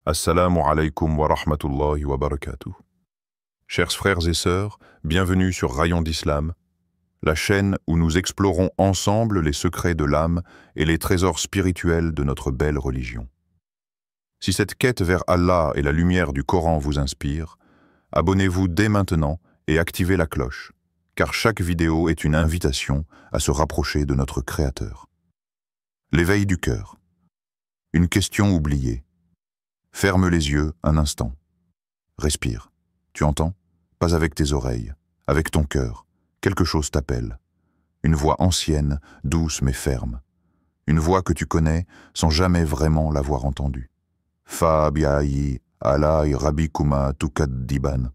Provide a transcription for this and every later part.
Assalamu alaikum wa rahmatullahi wa barakatuh. Chers frères et sœurs, bienvenue sur Rayon d'Islam, la chaîne où nous explorons ensemble les secrets de l'âme et les trésors spirituels de notre belle religion. Si cette quête vers Allah et la lumière du Coran vous inspire, abonnez-vous dès maintenant et activez la cloche, car chaque vidéo est une invitation à se rapprocher de notre Créateur. L'éveil du cœur. Une question oubliée. Ferme les yeux un instant. Respire. Tu entends? Pas avec tes oreilles, avec ton cœur. Quelque chose t'appelle. Une voix ancienne, douce mais ferme. Une voix que tu connais sans jamais vraiment l'avoir entendue. Fa bi'ayi ala rabbikuma tukaddiban.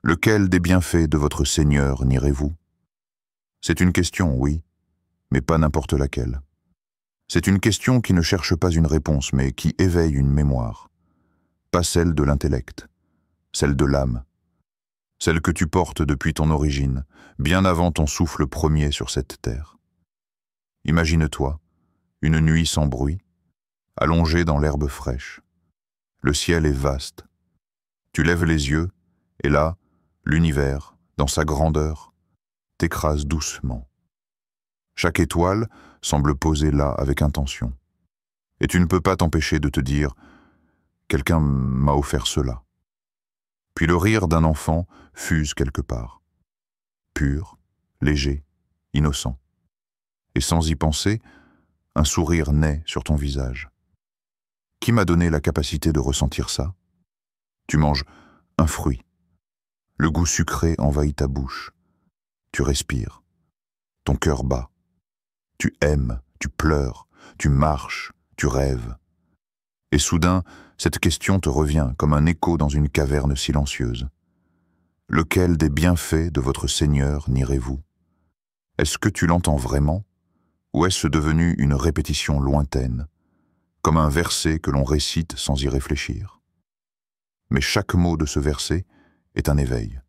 Lequel des bienfaits de votre Seigneur nierez-vous? C'est une question, oui, mais pas n'importe laquelle. C'est une question qui ne cherche pas une réponse, mais qui éveille une mémoire. Pas celle de l'intellect, celle de l'âme, celle que tu portes depuis ton origine, bien avant ton souffle premier sur cette terre. Imagine-toi, une nuit sans bruit, allongée dans l'herbe fraîche. Le ciel est vaste. Tu lèves les yeux, et là, l'univers, dans sa grandeur, t'écrase doucement. Chaque étoile semble posée là avec intention. Et tu ne peux pas t'empêcher de te dire « Quelqu'un m'a offert cela ». Puis le rire d'un enfant fuse quelque part. Pur, léger, innocent. Et sans y penser, un sourire naît sur ton visage. Qui m'a donné la capacité de ressentir ça? Tu manges un fruit. Le goût sucré envahit ta bouche. Tu respires. Ton cœur bat. Tu aimes, tu pleures, tu marches, tu rêves. Et soudain, cette question te revient comme un écho dans une caverne silencieuse. Lequel des bienfaits de votre Seigneur nierez-vous? Est-ce que tu l'entends vraiment? Ou est-ce devenu une répétition lointaine, comme un verset que l'on récite sans y réfléchir? Mais chaque mot de ce verset est un éveil.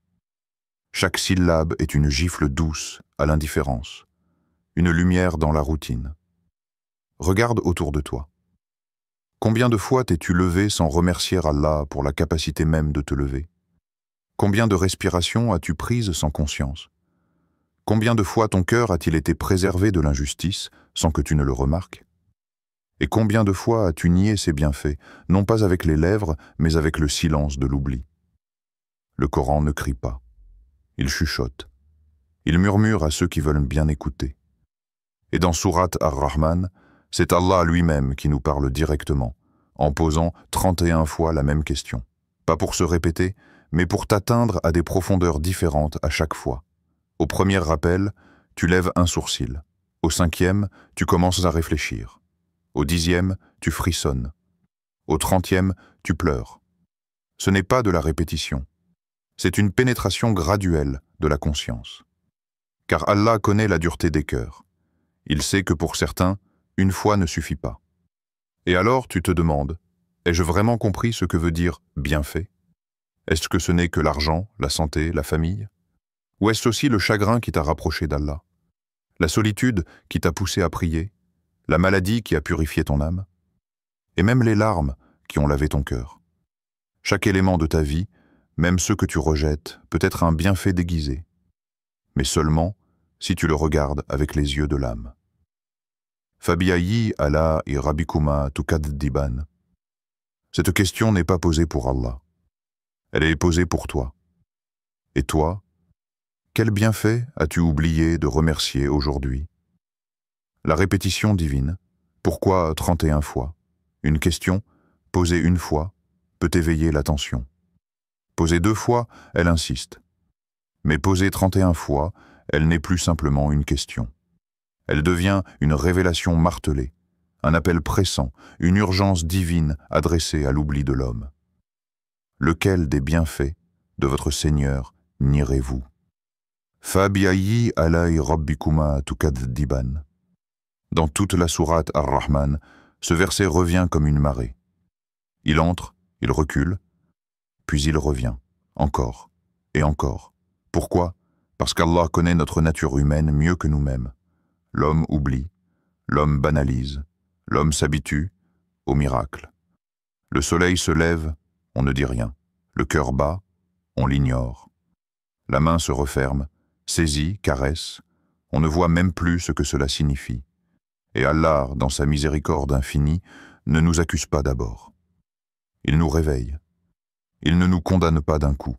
Chaque syllabe est une gifle douce à l'indifférence, une lumière dans la routine. Regarde autour de toi. Combien de fois t'es-tu levé sans remercier Allah pour la capacité même de te lever? Combien de respirations as-tu prises sans conscience? Combien de fois ton cœur a-t-il été préservé de l'injustice sans que tu ne le remarques? Et combien de fois as-tu nié ses bienfaits, non pas avec les lèvres, mais avec le silence de l'oubli? Le Coran ne crie pas. Il chuchote. Il murmure à ceux qui veulent bien écouter. Et dans Sourate Ar-Rahman, c'est Allah lui-même qui nous parle directement, en posant 31 fois la même question. Pas pour se répéter, mais pour t'atteindre à des profondeurs différentes à chaque fois. Au premier rappel, tu lèves un sourcil. Au 5e, tu commences à réfléchir. Au 10e, tu frissonnes. Au 30e, tu pleures. Ce n'est pas de la répétition. C'est une pénétration graduelle de la conscience. Car Allah connaît la dureté des cœurs. Il sait que pour certains, une fois ne suffit pas. Et alors tu te demandes, ai-je vraiment compris ce que veut dire « bienfait » ? Est-ce que ce n'est que l'argent, la santé, la famille? Ou est-ce aussi le chagrin qui t'a rapproché d'Allah? La solitude qui t'a poussé à prier? La maladie qui a purifié ton âme? Et même les larmes qui ont lavé ton cœur? Chaque élément de ta vie, même ceux que tu rejettes, peut être un bienfait déguisé, mais seulement si tu le regardes avec les yeux de l'âme. Fabiayi ala rabbikuma tukaddiban. Cette question n'est pas posée pour Allah. Elle est posée pour toi. Et toi, quel bienfait as-tu oublié de remercier aujourd'hui? La répétition divine, pourquoi 31 fois? Une question, posée une fois, peut éveiller l'attention. Posée 2 fois, elle insiste. Mais posée 31 fois, elle n'est plus simplement une question. Elle devient une révélation martelée, un appel pressant, une urgence divine adressée à l'oubli de l'homme. Lequel des bienfaits de votre Seigneur nierez-vous? Fa bi'ayi ala rabbikuma tukaddiban. Dans toute la sourate Ar-Rahman, ce verset revient comme une marée. Il entre, il recule, puis il revient, encore et encore. Pourquoi? Parce qu'Allah connaît notre nature humaine mieux que nous-mêmes. L'homme oublie, l'homme banalise, l'homme s'habitue au miracle. Le soleil se lève, on ne dit rien. Le cœur bat, on l'ignore. La main se referme, saisit, caresse, on ne voit même plus ce que cela signifie. Et Allah, dans sa miséricorde infinie, ne nous accuse pas d'abord. Il nous réveille. Il ne nous condamne pas d'un coup.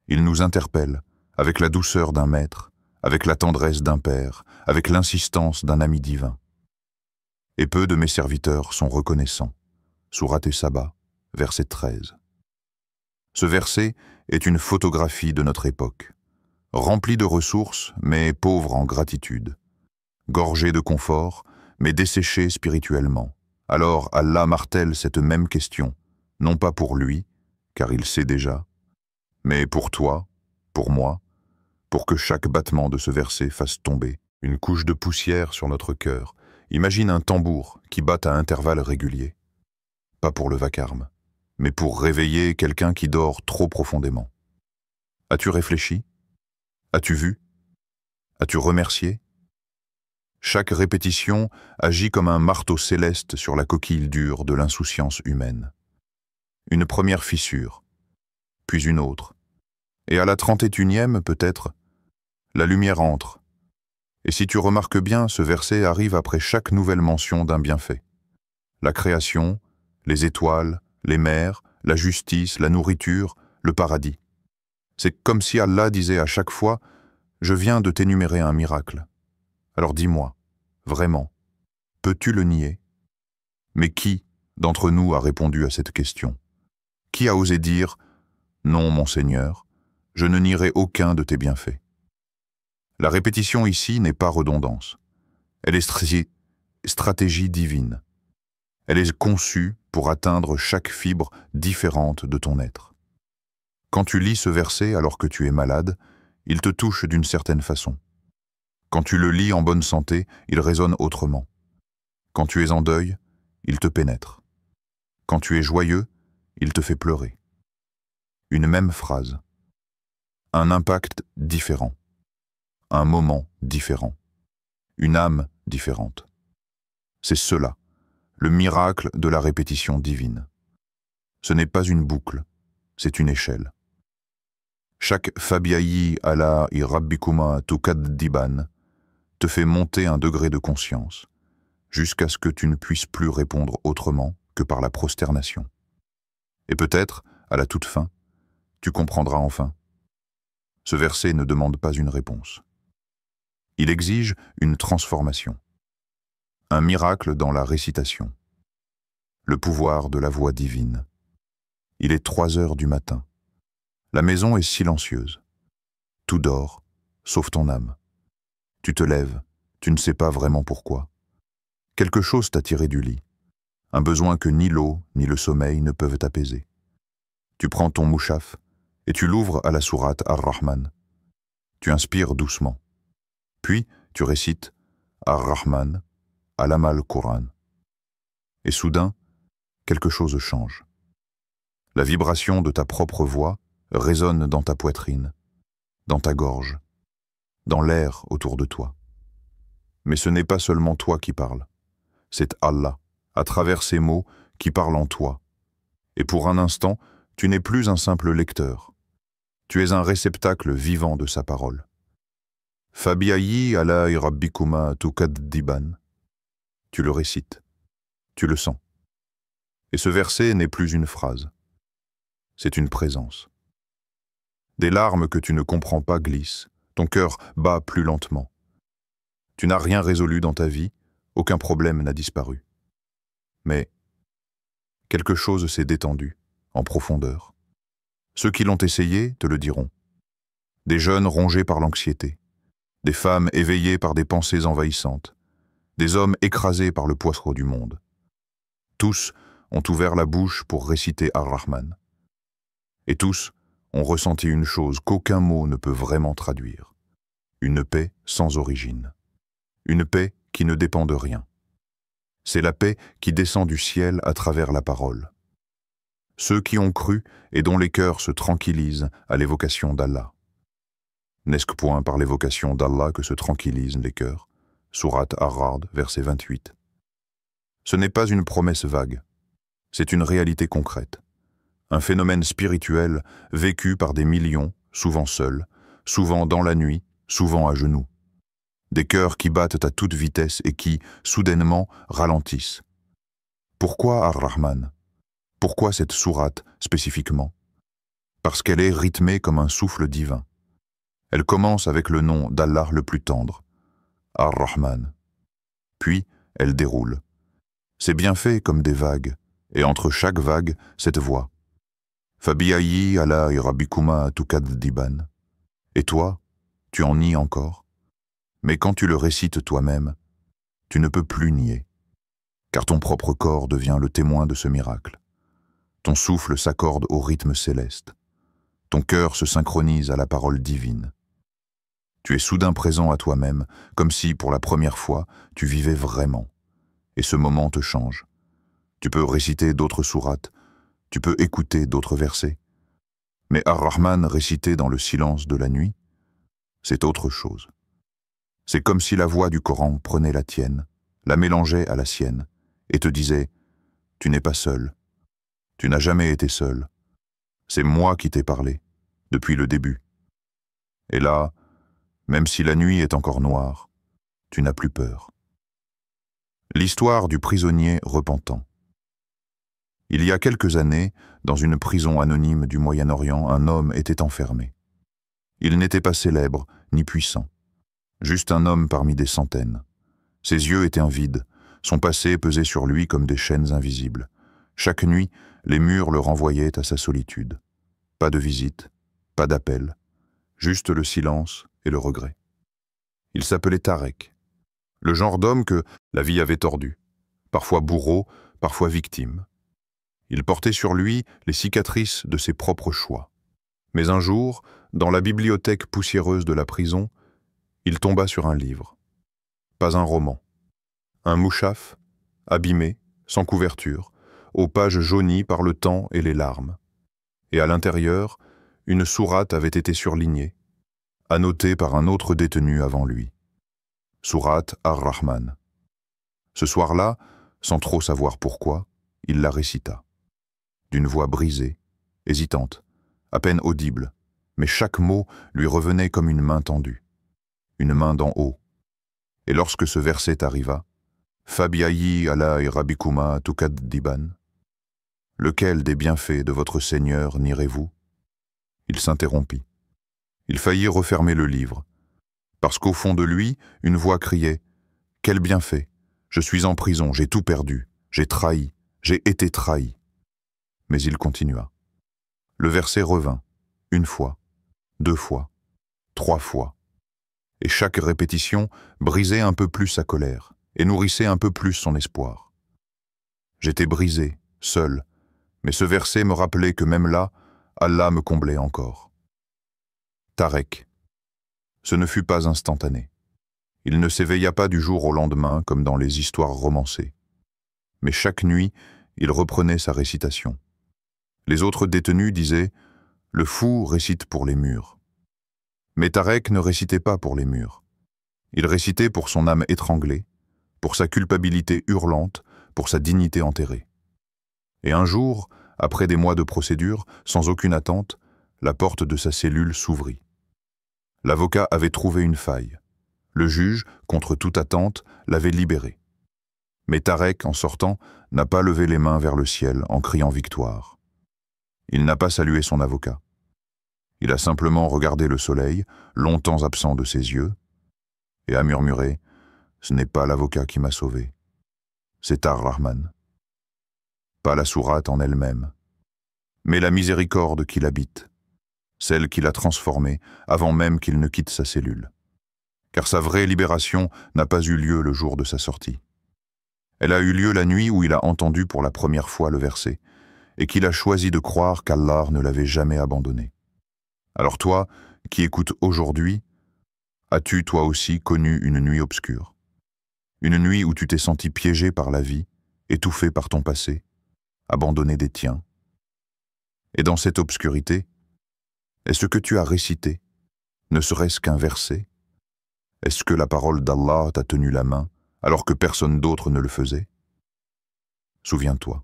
Il nous interpelle, avec la douceur d'un maître, avec la tendresse d'un père, avec l'insistance d'un ami divin. Et peu de mes serviteurs sont reconnaissants. Sourate Saba, verset 13. Ce verset est une photographie de notre époque, rempli de ressources, mais pauvre en gratitude, gorgé de confort, mais desséché spirituellement. Alors Allah martèle cette même question, non pas pour lui, car il sait déjà, mais pour toi, pour moi, pour que chaque battement de ce verset fasse tomber une couche de poussière sur notre cœur. Imagine un tambour qui bat à intervalles réguliers. Pas pour le vacarme, mais pour réveiller quelqu'un qui dort trop profondément. As-tu réfléchi? As-tu vu? As-tu remercié? Chaque répétition agit comme un marteau céleste sur la coquille dure de l'insouciance humaine. Une première fissure, puis une autre, et à la 31e peut-être, la lumière entre. Et si tu remarques bien, ce verset arrive après chaque nouvelle mention d'un bienfait. La création, les étoiles, les mers, la justice, la nourriture, le paradis. C'est comme si Allah disait à chaque fois « Je viens de t'énumérer un miracle. Alors dis-moi, vraiment, peux-tu le nier ?» Mais qui d'entre nous a répondu à cette question? Qui a osé dire « Non, mon Seigneur, je ne nierai aucun de tes bienfaits ». La répétition ici n'est pas redondance. Elle est stratégie divine. Elle est conçue pour atteindre chaque fibre différente de ton être. Quand tu lis ce verset alors que tu es malade, il te touche d'une certaine façon. Quand tu le lis en bonne santé, il résonne autrement. Quand tu es en deuil, il te pénètre. Quand tu es joyeux, il te fait pleurer. Une même phrase. Un impact différent. Un moment différent. Une âme différente. C'est cela, le miracle de la répétition divine. Ce n'est pas une boucle, c'est une échelle. Chaque Fabiayi ala i rabbikuma tukaddiban te fait monter un degré de conscience, jusqu'à ce que tu ne puisses plus répondre autrement que par la prosternation. Et peut-être, à la toute fin, tu comprendras enfin. Ce verset ne demande pas une réponse. Il exige une transformation. Un miracle dans la récitation. Le pouvoir de la voix divine. Il est 3 heures du matin. La maison est silencieuse. Tout dort, sauf ton âme. Tu te lèves, tu ne sais pas vraiment pourquoi. Quelque chose t'a tiré du lit. Un besoin que ni l'eau ni le sommeil ne peuvent apaiser. Tu prends ton mouchaf et tu l'ouvres à la sourate Ar-Rahman. Tu inspires doucement. Puis tu récites Ar-Rahman, Allama al-Qur'an. Et soudain, quelque chose change. La vibration de ta propre voix résonne dans ta poitrine, dans ta gorge, dans l'air autour de toi. Mais ce n'est pas seulement toi qui parles, c'est Allah, à travers ces mots, qui parle en toi. Et pour un instant, tu n'es plus un simple lecteur. Tu es un réceptacle vivant de sa parole. Fabiayi ala i rabbikuma tukaddiban. Tu le récites, tu le sens. Et ce verset n'est plus une phrase, c'est une présence. Des larmes que tu ne comprends pas glissent, ton cœur bat plus lentement. Tu n'as rien résolu dans ta vie, aucun problème n'a disparu. Mais quelque chose s'est détendu, en profondeur. Ceux qui l'ont essayé te le diront. Des jeunes rongés par l'anxiété, des femmes éveillées par des pensées envahissantes, des hommes écrasés par le poireau du monde. Tous ont ouvert la bouche pour réciter Ar-Rahman. Et tous ont ressenti une chose qu'aucun mot ne peut vraiment traduire. Une paix sans origine. Une paix qui ne dépend de rien. C'est la paix qui descend du ciel à travers la parole. Ceux qui ont cru et dont les cœurs se tranquillisent à l'évocation d'Allah. N'est-ce que point par l'évocation d'Allah que se tranquillisent les cœurs? Sourate Ar-Ra'd, verset 28. Ce n'est pas une promesse vague. C'est une réalité concrète, un phénomène spirituel vécu par des millions, souvent seuls, souvent dans la nuit, souvent à genoux. Des cœurs qui battent à toute vitesse et qui, soudainement, ralentissent. Pourquoi Ar-Rahman? Pourquoi cette sourate spécifiquement? Parce qu'elle est rythmée comme un souffle divin. Elle commence avec le nom d'Allah le plus tendre, Ar-Rahman. Puis, elle déroule. C'est bien fait comme des vagues, et entre chaque vague, cette voix. Fabiayi ala rabbikuma tukaddiban. Et toi, tu en nies encore? Mais quand tu le récites toi-même, tu ne peux plus nier, car ton propre corps devient le témoin de ce miracle. Ton souffle s'accorde au rythme céleste. Ton cœur se synchronise à la parole divine. Tu es soudain présent à toi-même, comme si, pour la première fois, tu vivais vraiment. Et ce moment te change. Tu peux réciter d'autres sourates, tu peux écouter d'autres versets. Mais Ar-Rahman récité dans le silence de la nuit, c'est autre chose. C'est comme si la voix du Coran prenait la tienne, la mélangeait à la sienne, et te disait « Tu n'es pas seul. Tu n'as jamais été seul. C'est moi qui t'ai parlé, depuis le début. Et là, même si la nuit est encore noire, tu n'as plus peur. » L'histoire du prisonnier repentant. Il y a quelques années, dans une prison anonyme du Moyen-Orient, un homme était enfermé. Il n'était pas célèbre, ni puissant. Juste un homme parmi des centaines. Ses yeux étaient vides, son passé pesait sur lui comme des chaînes invisibles. Chaque nuit, les murs le renvoyaient à sa solitude. Pas de visite, pas d'appel, juste le silence et le regret. Il s'appelait Tarek, le genre d'homme que la vie avait tordu, parfois bourreau, parfois victime. Il portait sur lui les cicatrices de ses propres choix. Mais un jour, dans la bibliothèque poussiéreuse de la prison, il tomba sur un livre. Pas un roman. Un mouchaf, abîmé, sans couverture, aux pages jaunies par le temps et les larmes. Et à l'intérieur, une sourate avait été surlignée, annotée par un autre détenu avant lui. Sourate Ar-Rahman. Ce soir-là, sans trop savoir pourquoi, il la récita. D'une voix brisée, hésitante, à peine audible, mais chaque mot lui revenait comme une main tendue, une main d'en haut. Et lorsque ce verset arriva, Fabiayi ala rabbikuma tukaddiban. Lequel des bienfaits de votre Seigneur nierez-vous? Il s'interrompit. Il faillit refermer le livre, parce qu'au fond de lui, une voix criait « Quel bienfait! Je suis en prison, j'ai tout perdu, j'ai trahi, j'ai été trahi. » Mais il continua. Le verset revint, une fois, 2 fois, 3 fois. Et chaque répétition brisait un peu plus sa colère et nourrissait un peu plus son espoir. J'étais brisé, seul, mais ce verset me rappelait que même là, Allah me comblait encore. Tarek. Ce ne fut pas instantané. Il ne s'éveilla pas du jour au lendemain comme dans les histoires romancées. Mais chaque nuit, il reprenait sa récitation. Les autres détenus disaient « Le fou récite pour les murs ». Mais Tarek ne récitait pas pour les murs. Il récitait pour son âme étranglée, pour sa culpabilité hurlante, pour sa dignité enterrée. Et un jour, après des mois de procédure, sans aucune attente, la porte de sa cellule s'ouvrit. L'avocat avait trouvé une faille. Le juge, contre toute attente, l'avait libéré. Mais Tarek, en sortant, n'a pas levé les mains vers le ciel en criant victoire. Il n'a pas salué son avocat. Il a simplement regardé le soleil, longtemps absent de ses yeux, et a murmuré « Ce n'est pas l'avocat qui m'a sauvé, c'est Ar-Rahman. » Pas la sourate en elle-même, mais la miséricorde qui l'habite, celle qui l'a transformé avant même qu'il ne quitte sa cellule. Car sa vraie libération n'a pas eu lieu le jour de sa sortie. Elle a eu lieu la nuit où il a entendu pour la première fois le verset, et qu'il a choisi de croire qu'Allah ne l'avait jamais abandonné. Alors toi, qui écoutes aujourd'hui, as-tu toi aussi connu une nuit obscure? Une nuit où tu t'es senti piégé par la vie, étouffé par ton passé, abandonné des tiens? Et dans cette obscurité, est-ce que tu as récité, ne serait-ce qu'un verset? Est-ce que la parole d'Allah t'a tenu la main, alors que personne d'autre ne le faisait? Souviens-toi.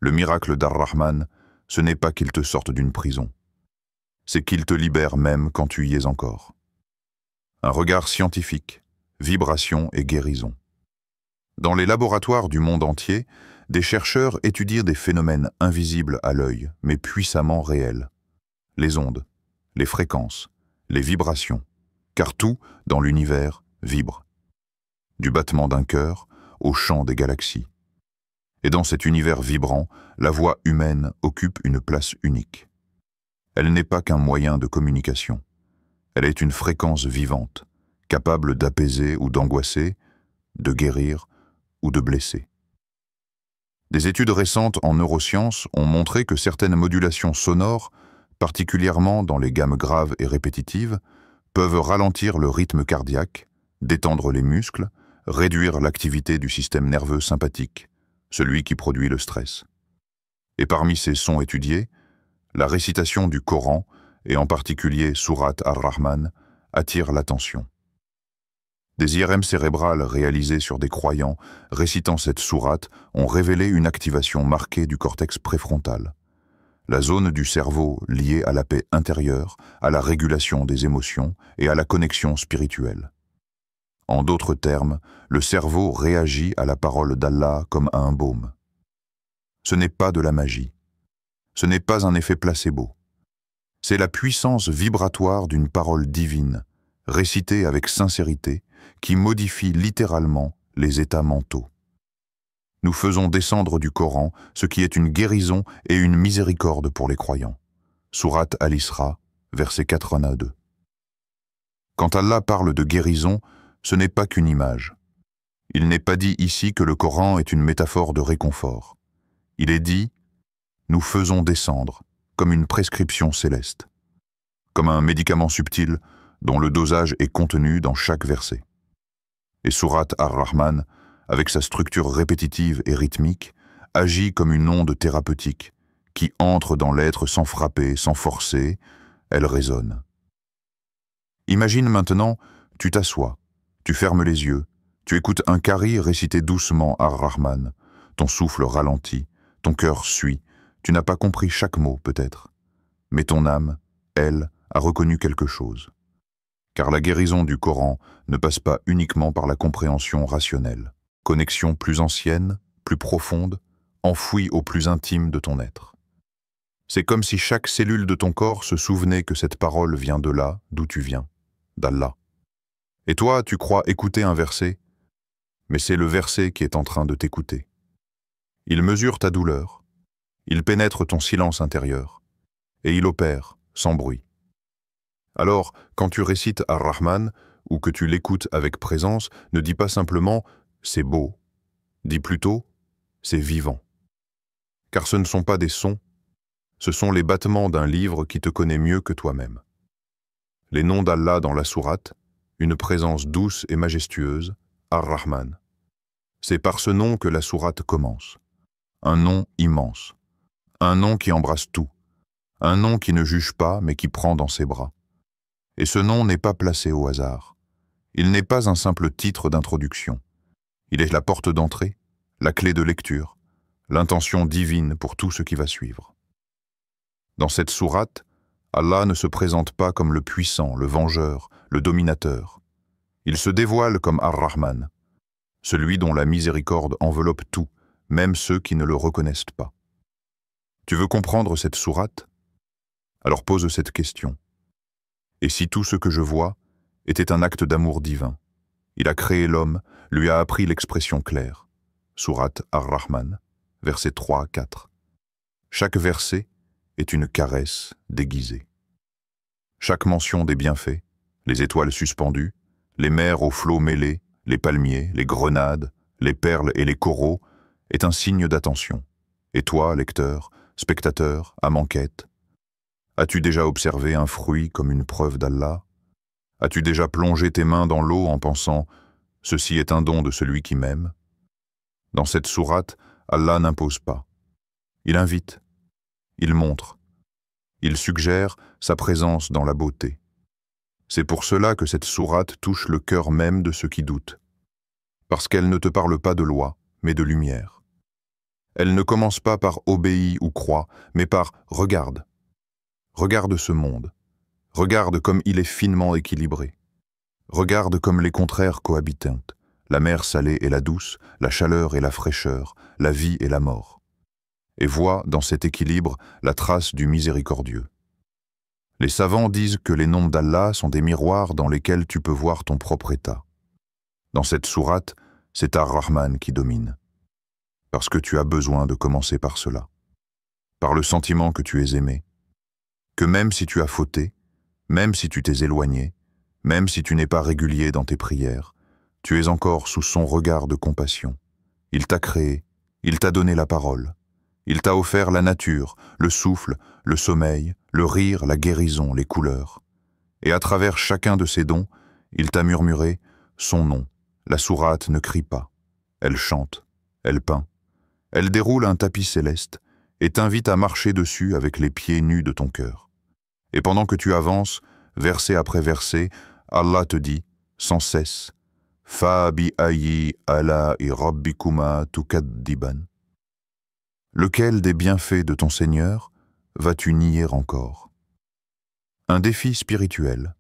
Le miracle d'Ar-Rahman, ce n'est pas qu'il te sorte d'une prison. C'est qu'il te libère même quand tu y es encore. Un regard scientifique, vibration et guérison. Dans les laboratoires du monde entier, des chercheurs étudient des phénomènes invisibles à l'œil, mais puissamment réels. Les ondes, les fréquences, les vibrations, car tout, dans l'univers, vibre. Du battement d'un cœur au chant des galaxies. Et dans cet univers vibrant, la voix humaine occupe une place unique. Elle n'est pas qu'un moyen de communication. Elle est une fréquence vivante, capable d'apaiser ou d'angoisser, de guérir ou de blesser. Des études récentes en neurosciences ont montré que certaines modulations sonores, particulièrement dans les gammes graves et répétitives, peuvent ralentir le rythme cardiaque, détendre les muscles, réduire l'activité du système nerveux sympathique, celui qui produit le stress. Et parmi ces sons étudiés, la récitation du Coran, et en particulier Surat Ar-Rahman, attire l'attention. Des IRM cérébrales réalisées sur des croyants récitant cette sourate ont révélé une activation marquée du cortex préfrontal, la zone du cerveau liée à la paix intérieure, à la régulation des émotions et à la connexion spirituelle. En d'autres termes, le cerveau réagit à la parole d'Allah comme à un baume. Ce n'est pas de la magie. Ce n'est pas un effet placebo. C'est la puissance vibratoire d'une parole divine, récitée avec sincérité, qui modifie littéralement les états mentaux. Nous faisons descendre du Coran ce qui est une guérison et une miséricorde pour les croyants. Sourate Al-Isra, versets 80 à 2. Quand Allah parle de guérison, ce n'est pas qu'une image. Il n'est pas dit ici que le Coran est une métaphore de réconfort. Il est dit « Nous faisons descendre » comme une prescription céleste, comme un médicament subtil dont le dosage est contenu dans chaque verset. Et Sourate Ar-Rahman, avec sa structure répétitive et rythmique, agit comme une onde thérapeutique qui entre dans l'être sans frapper, sans forcer, elle résonne. Imagine maintenant, tu t'assois, tu fermes les yeux, tu écoutes un qari réciter doucement Ar-Rahman, ton souffle ralentit, ton cœur suit, tu n'as pas compris chaque mot peut-être, mais ton âme, elle, a reconnu quelque chose. Car la guérison du Coran ne passe pas uniquement par la compréhension rationnelle. Connexion plus ancienne, plus profonde, enfouie au plus intime de ton être. C'est comme si chaque cellule de ton corps se souvenait que cette parole vient de là, d'où tu viens, d'Allah. Et toi, tu crois écouter un verset, mais c'est le verset qui est en train de t'écouter. Il mesure ta douleur, il pénètre ton silence intérieur, et il opère sans bruit. Alors, quand tu récites Ar-Rahman, ou que tu l'écoutes avec présence, ne dis pas simplement « c'est beau », dis plutôt « c'est vivant ». Car ce ne sont pas des sons, ce sont les battements d'un livre qui te connaît mieux que toi-même. Les noms d'Allah dans la sourate, une présence douce et majestueuse, Ar-Rahman. C'est par ce nom que la sourate commence. Un nom immense. Un nom qui embrasse tout. Un nom qui ne juge pas, mais qui prend dans ses bras. Et ce nom n'est pas placé au hasard. Il n'est pas un simple titre d'introduction. Il est la porte d'entrée, la clé de lecture, l'intention divine pour tout ce qui va suivre. Dans cette sourate, Allah ne se présente pas comme le puissant, le vengeur, le dominateur. Il se dévoile comme Ar-Rahman, celui dont la miséricorde enveloppe tout, même ceux qui ne le reconnaissent pas. Tu veux comprendre cette sourate? Alors pose cette question. Et si tout ce que je vois était un acte d'amour divin? Il a créé l'homme, lui a appris l'expression claire. Sourate Ar-Rahman, versets 3 à 4. Chaque verset est une caresse déguisée. Chaque mention des bienfaits, les étoiles suspendues, les mers aux flots mêlés, les palmiers, les grenades, les perles et les coraux, est un signe d'attention. Et toi, lecteur, spectateur, âme en quête, as-tu déjà observé un fruit comme une preuve d'Allah? As-tu déjà plongé tes mains dans l'eau en pensant « Ceci est un don de celui qui m'aime » Dans cette sourate, Allah n'impose pas. Il invite, il montre, il suggère sa présence dans la beauté. C'est pour cela que cette sourate touche le cœur même de ceux qui doutent. Parce qu'elle ne te parle pas de loi, mais de lumière. Elle ne commence pas par obéis ou crois, mais par regarde. Regarde ce monde. Regarde comme il est finement équilibré. Regarde comme les contraires cohabitent. La mer salée et la douce, la chaleur et la fraîcheur, la vie et la mort. Et vois dans cet équilibre la trace du miséricordieux. Les savants disent que les noms d'Allah sont des miroirs dans lesquels tu peux voir ton propre état. Dans cette sourate, c'est Ar-Rahman qui domine. Parce que tu as besoin de commencer par cela. Par le sentiment que tu es aimé. Que même si tu as fauté, même si tu t'es éloigné, même si tu n'es pas régulier dans tes prières, tu es encore sous son regard de compassion. Il t'a créé, il t'a donné la parole. Il t'a offert la nature, le souffle, le sommeil, le rire, la guérison, les couleurs. Et à travers chacun de ces dons, il t'a murmuré son nom. La sourate ne crie pas. Elle chante, elle peint. Elle déroule un tapis céleste et t'invite à marcher dessus avec les pieds nus de ton cœur. Et pendant que tu avances, verset après verset, Allah te dit, sans cesse, « Fa bi ayyi ala'i rabbikuma tukaddiban » Lequel des bienfaits de ton Seigneur vas-tu nier encore? Un défi spirituel.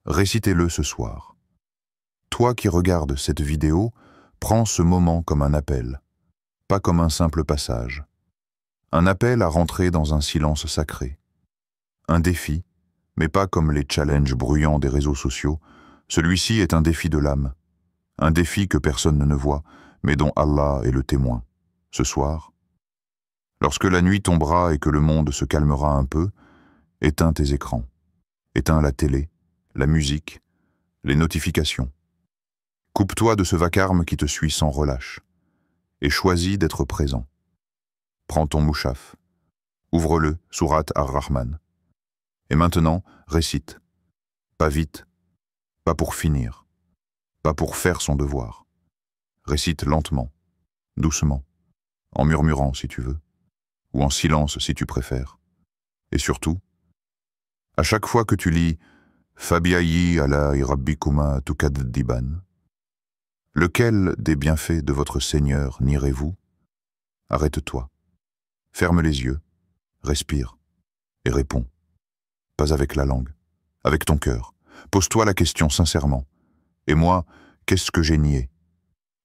Récitez-le ce soir. Toi qui regardes cette vidéo, prends ce moment comme un appel, pas comme un simple passage. Un appel à rentrer dans un silence sacré. Un défi, mais pas comme les challenges bruyants des réseaux sociaux. Celui-ci est un défi de l'âme. Un défi que personne ne voit, mais dont Allah est le témoin. Ce soir, lorsque la nuit tombera et que le monde se calmera un peu, éteins tes écrans. Éteins la télé, la musique, les notifications. Coupe-toi de ce vacarme qui te suit sans relâche. Et choisis d'être présent. Prends ton mouchaf. Ouvre-le, sourate Ar-Rahman. Et maintenant, récite. Pas vite, pas pour finir, pas pour faire son devoir. Récite lentement, doucement, en murmurant si tu veux, ou en silence si tu préfères. Et surtout, à chaque fois que tu lis « Fabiayi ala'i rabbikuma tukaddiban » lequel des bienfaits de votre Seigneur nierez-vous? Arrête-toi, ferme les yeux, respire et réponds. Pas avec la langue, avec ton cœur. Pose-toi la question sincèrement. Et moi, qu'est-ce que j'ai nié?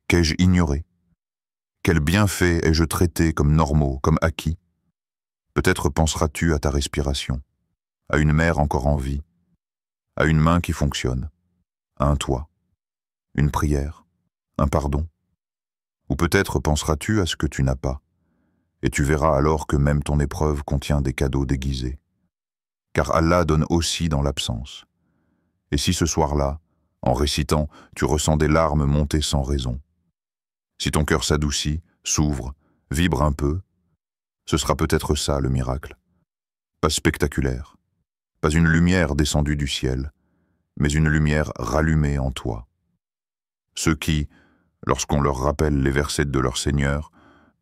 Qu'ai-je ignoré? Quels bienfaits ai-je traités comme normaux, comme acquis? Peut-être penseras-tu à ta respiration, à une mère encore en vie, à une main qui fonctionne, à un toit, une prière, un pardon. Ou peut-être penseras-tu à ce que tu n'as pas, et tu verras alors que même ton épreuve contient des cadeaux déguisés. Car Allah donne aussi dans l'absence. Et si ce soir-là, en récitant, tu ressens des larmes monter sans raison, si ton cœur s'adoucit, s'ouvre, vibre un peu, ce sera peut-être ça le miracle. Pas spectaculaire, pas une lumière descendue du ciel, mais une lumière rallumée en toi. Ceux qui, lorsqu'on leur rappelle les versets de leur Seigneur,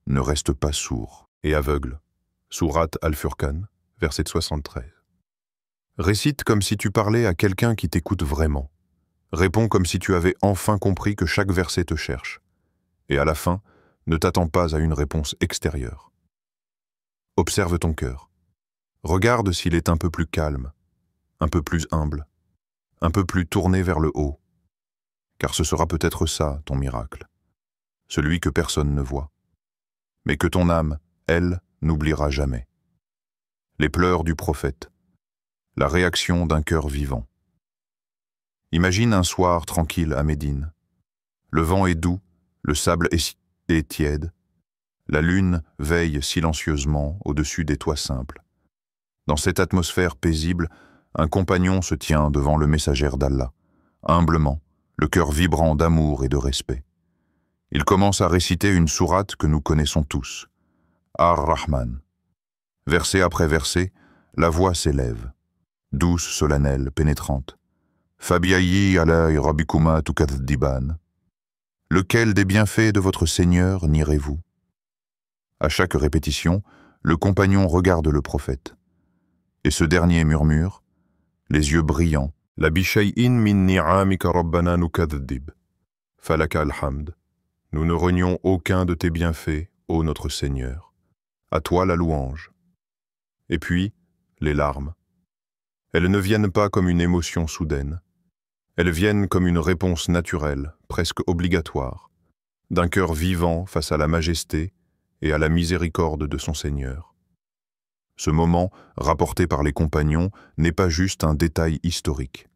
ne restent pas sourds et aveugles. Sourate Al-Furqan, verset 73. Récite comme si tu parlais à quelqu'un qui t'écoute vraiment. Réponds comme si tu avais enfin compris que chaque verset te cherche. Et à la fin, ne t'attends pas à une réponse extérieure. Observe ton cœur. Regarde s'il est un peu plus calme, un peu plus humble, un peu plus tourné vers le haut. Car ce sera peut-être ça, ton miracle. Celui que personne ne voit. Mais que ton âme, elle, n'oubliera jamais. Les pleurs du prophète. La réaction d'un cœur vivant. Imagine un soir tranquille à Médine. Le vent est doux, le sable est tiède. La lune veille silencieusement au-dessus des toits simples. Dans cette atmosphère paisible, un compagnon se tient devant le messager d'Allah, humblement, le cœur vibrant d'amour et de respect. Il commence à réciter une sourate que nous connaissons tous, Ar-Rahman. Verset après verset, la voix s'élève, douce, solennelle, pénétrante. Fabiayi ala'i rabbikuma tukaddiban. Lequel des bienfaits de votre Seigneur nierez-vous? À chaque répétition, le compagnon regarde le prophète. Et ce dernier murmure, les yeux brillants, La bishay'in min ni'amika rabbana nukaddib. Falaka alhamd. Nous ne renions aucun de tes bienfaits, ô notre Seigneur. À toi la louange. Et puis, les larmes. Elles ne viennent pas comme une émotion soudaine. Elles viennent comme une réponse naturelle, presque obligatoire, d'un cœur vivant face à la majesté et à la miséricorde de son Seigneur. Ce moment, rapporté par les compagnons, n'est pas juste un détail historique.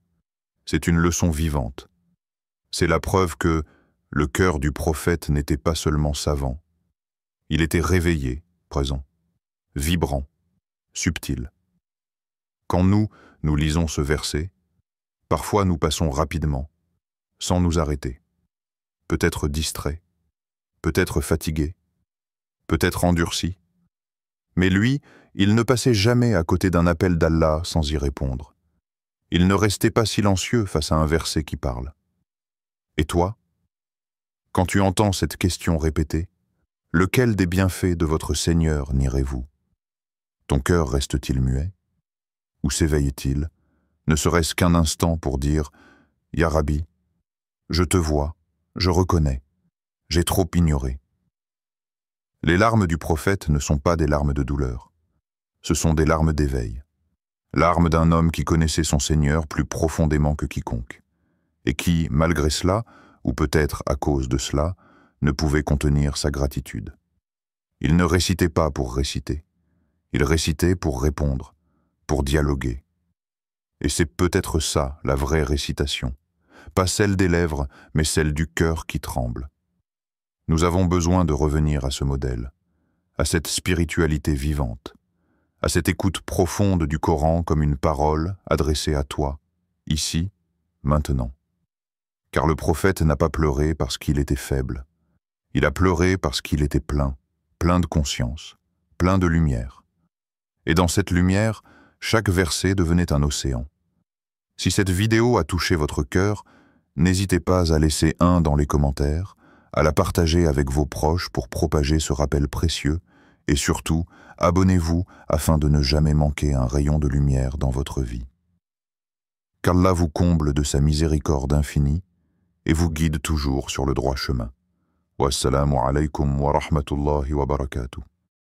C'est une leçon vivante. C'est la preuve que le cœur du prophète n'était pas seulement savant. Il était réveillé, présent, vibrant, subtil. Quand nous lisons ce verset, parfois nous passons rapidement, sans nous arrêter. Peut-être distrait, peut-être fatigué, peut-être endurci. Mais lui, il ne passait jamais à côté d'un appel d'Allah sans y répondre. Il ne restait pas silencieux face à un verset qui parle. Et toi, quand tu entends cette question répétée, lequel des bienfaits de votre Seigneur nierez-vous? Ton cœur reste-t-il muet? Ou s'éveille-t-il, ne serait-ce qu'un instant pour dire « Ya Rabbi, je te vois, je reconnais, j'ai trop ignoré ». Les larmes du prophète ne sont pas des larmes de douleur. Ce sont des larmes d'éveil. Larmes d'un homme qui connaissait son Seigneur plus profondément que quiconque, et qui, malgré cela, ou peut-être à cause de cela, ne pouvait contenir sa gratitude. Il ne récitait pas pour réciter. Il récitait pour répondre, pour dialoguer. Et c'est peut-être ça, la vraie récitation. Pas celle des lèvres, mais celle du cœur qui tremble. Nous avons besoin de revenir à ce modèle, à cette spiritualité vivante, à cette écoute profonde du Coran comme une parole adressée à toi, ici, maintenant. Car le prophète n'a pas pleuré parce qu'il était faible. Il a pleuré parce qu'il était plein, plein de conscience, plein de lumière. Et dans cette lumière, chaque verset devenait un océan. Si cette vidéo a touché votre cœur, n'hésitez pas à laisser un dans les commentaires, à la partager avec vos proches pour propager ce rappel précieux, et surtout, abonnez-vous afin de ne jamais manquer un rayon de lumière dans votre vie. Qu'Allah vous comble de sa miséricorde infinie et vous guide toujours sur le droit chemin. Wassalamu alaykum wa rahmatullahi wa barakatuh.